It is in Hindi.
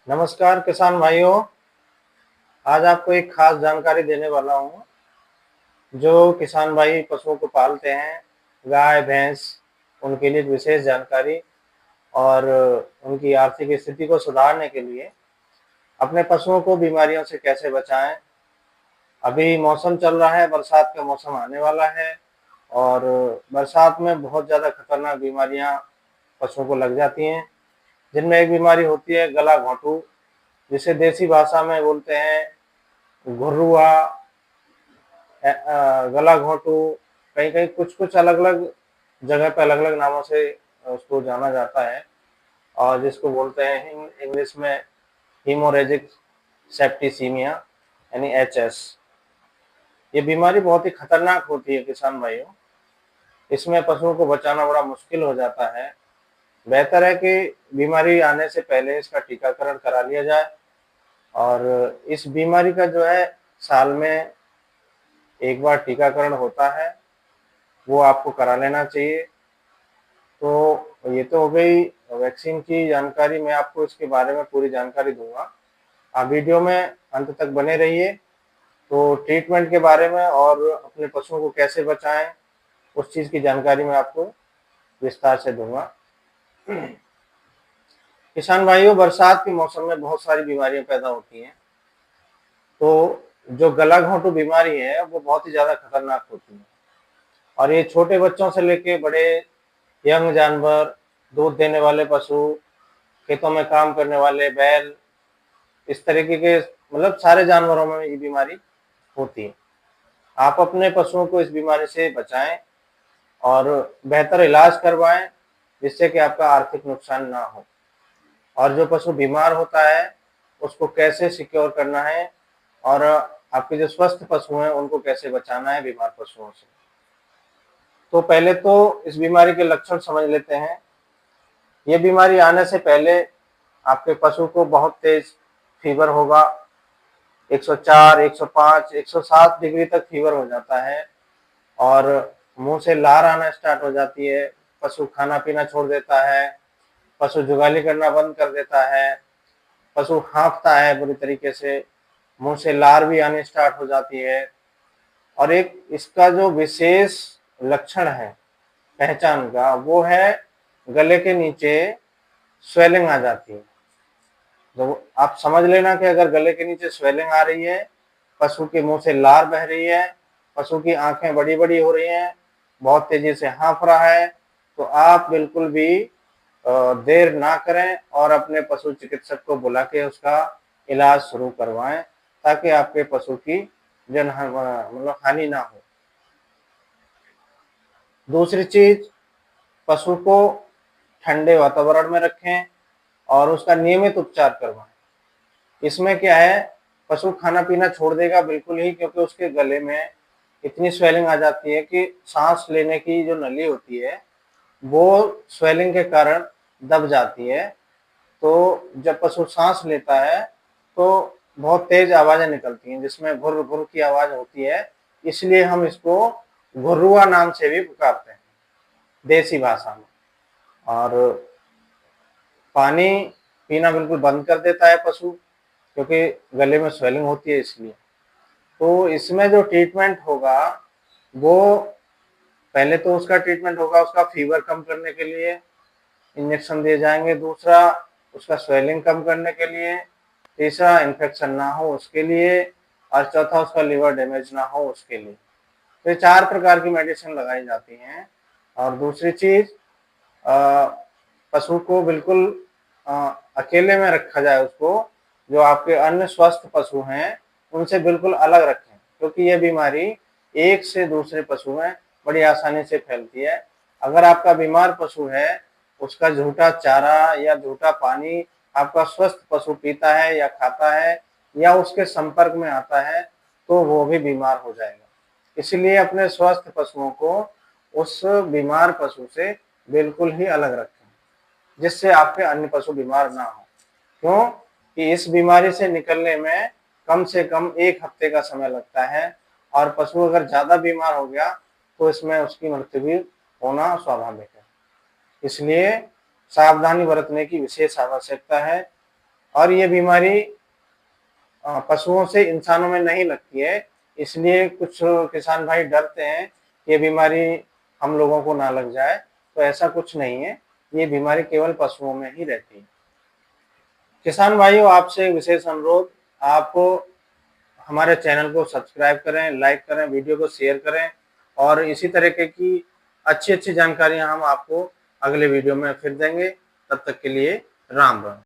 नमस्कार किसान भाइयों। आज आपको एक खास जानकारी देने वाला हूँ। जो किसान भाई पशुओं को पालते हैं, गाय भैंस, उनके लिए एक विशेष जानकारी और उनकी आर्थिक स्थिति को सुधारने के लिए अपने पशुओं को बीमारियों से कैसे बचाएं। अभी मौसम चल रहा है, बरसात का मौसम आने वाला है और बरसात में बहुत ज़्यादा खतरनाक बीमारियां पशुओं को लग जाती हैं, जिनमें एक बीमारी होती है गला घोंटू, जिसे देसी भाषा में बोलते हैं घुर्रुआ, गला घोंटू। कहीं कहीं कुछ कुछ अलग अलग जगह पे अलग अलग नामों से उसको जाना जाता है, और जिसको बोलते हैं इंग्लिश में हीमोरेजिक सेप्टिसीमिया यानी HS। ये बीमारी बहुत ही खतरनाक होती है किसान भाइयों। इसमें पशुओं को बचाना बड़ा मुश्किल हो जाता है। बेहतर है कि बीमारी आने से पहले इसका टीकाकरण करा लिया जाए, और इस बीमारी का जो है साल में एक बार टीकाकरण होता है, वो आपको करा लेना चाहिए। तो ये तो हो गई वैक्सीन की जानकारी। मैं आपको इसके बारे में पूरी जानकारी दूंगा, आप वीडियो में अंत तक बने रहिए। तो ट्रीटमेंट के बारे में और अपने पशुओं को कैसे बचाएं, उस चीज़ की जानकारी मैं आपको विस्तार से दूंगा। किसान भाइयों, बरसात के मौसम में बहुत सारी बीमारियां पैदा होती हैं। तो जो गला घोंटू बीमारी है वो बहुत ही ज़्यादा खतरनाक होती है, और ये छोटे बच्चों से लेके बड़े यंग जानवर, दूध देने वाले पशु, खेतों में काम करने वाले बैल, इस तरीके के मतलब सारे जानवरों में ये बीमारी होती है। आप अपने पशुओं को इस बीमारी से बचाएं और बेहतर इलाज करवाएं, जिससे कि आपका आर्थिक नुकसान ना हो। और जो पशु बीमार होता है उसको कैसे सिक्योर करना है, और आपके जो स्वस्थ पशु हैं उनको कैसे बचाना है बीमार पशुओं से। तो पहले तो इस बीमारी के लक्षण समझ लेते हैं। ये बीमारी आने से पहले आपके पशु को बहुत तेज फीवर होगा। 104, 105, 107 डिग्री तक फीवर हो जाता है, और मुंह से लार आना स्टार्ट हो जाती है। पशु खाना पीना छोड़ देता है, पशु जुगाली करना बंद कर देता है, पशु हाँफता है बुरी तरीके से, मुंह से लार भी आने स्टार्ट हो जाती है। और एक इसका जो विशेष लक्षण है पहचान का, वो है गले के नीचे स्वेलिंग आ जाती है। तो आप समझ लेना कि अगर गले के नीचे स्वेलिंग आ रही है, पशु के मुंह से लार बह रही है, पशु की आंखें बड़ी बड़ी हो रही हैं, बहुत तेजी से हाँफ रहा है, तो आप बिल्कुल भी देर ना करें और अपने पशु चिकित्सक को बुला के उसका इलाज शुरू करवाएं, ताकि आपके पशु की मतलब हानि ना हो। दूसरी चीज, पशु को ठंडे वातावरण में रखें और उसका नियमित उपचार करवाएं। इसमें क्या है, पशु खाना पीना छोड़ देगा बिल्कुल ही, क्योंकि उसके गले में इतनी स्वेलिंग आ जाती है कि सांस लेने की जो नली होती है वो स्वेलिंग के कारण दब जाती है। तो जब पशु सांस लेता है तो बहुत तेज आवाजें निकलती हैं, जिसमें घुर घुर की आवाज होती है। इसलिए हम इसको घुर्रुआ नाम से भी पुकारते हैं देसी भाषा में। और पानी पीना बिल्कुल बंद कर देता है पशु, क्योंकि गले में स्वेलिंग होती है इसलिए। तो इसमें जो ट्रीटमेंट होगा, वो पहले तो उसका ट्रीटमेंट होगा उसका फीवर कम करने के लिए इंजेक्शन दिए जाएंगे, दूसरा उसका स्वेलिंग कम करने के लिए, तीसरा इन्फेक्शन ना हो उसके लिए, और चौथा उसका लिवर डैमेज ना हो उसके लिए। तो ये 4 प्रकार की मेडिसिन लगाई जाती हैं। और दूसरी चीज, पशु को बिल्कुल अकेले में रखा जाए उसको, जो आपके अन्य स्वस्थ पशु हैं उनसे बिल्कुल अलग रखें, क्योंकि यह बीमारी एक से दूसरे पशु में बड़ी आसानी से फैलती है। अगर आपका बीमार पशु है, उसका झूठा चारा या झूठा पानी आपका स्वस्थ पशु पीता है या खाता है या उसके संपर्क में आता है, तो वो भी बीमार हो जाएगा। इसलिए अपने स्वस्थ पशुओं को उस बीमार पशु से बिल्कुल ही अलग रखें, जिससे आपके अन्य पशु बीमार ना हो। क्यों कि इस बीमारी से निकलने में कम से कम 1 हफ्ते का समय लगता है, और पशु अगर ज्यादा बीमार हो गया तो इसमें उसकी मृत्यु भी होना स्वाभाविक है। इसलिए सावधानी बरतने की विशेष आवश्यकता है। और ये बीमारी पशुओं से इंसानों में नहीं लगती है, इसलिए कुछ किसान भाई डरते हैं कि ये बीमारी हम लोगों को ना लग जाए। तो ऐसा कुछ नहीं है, ये बीमारी केवल पशुओं में ही रहती है। किसान भाइयों, आपसे विशेष अनुरोध, आप हमारे चैनल को सब्सक्राइब करें, लाइक करें, वीडियो को शेयर करें, और इसी तरीके की अच्छी अच्छी जानकारियां हम आपको अगले वीडियो में फिर देंगे। तब तक के लिए राम राम।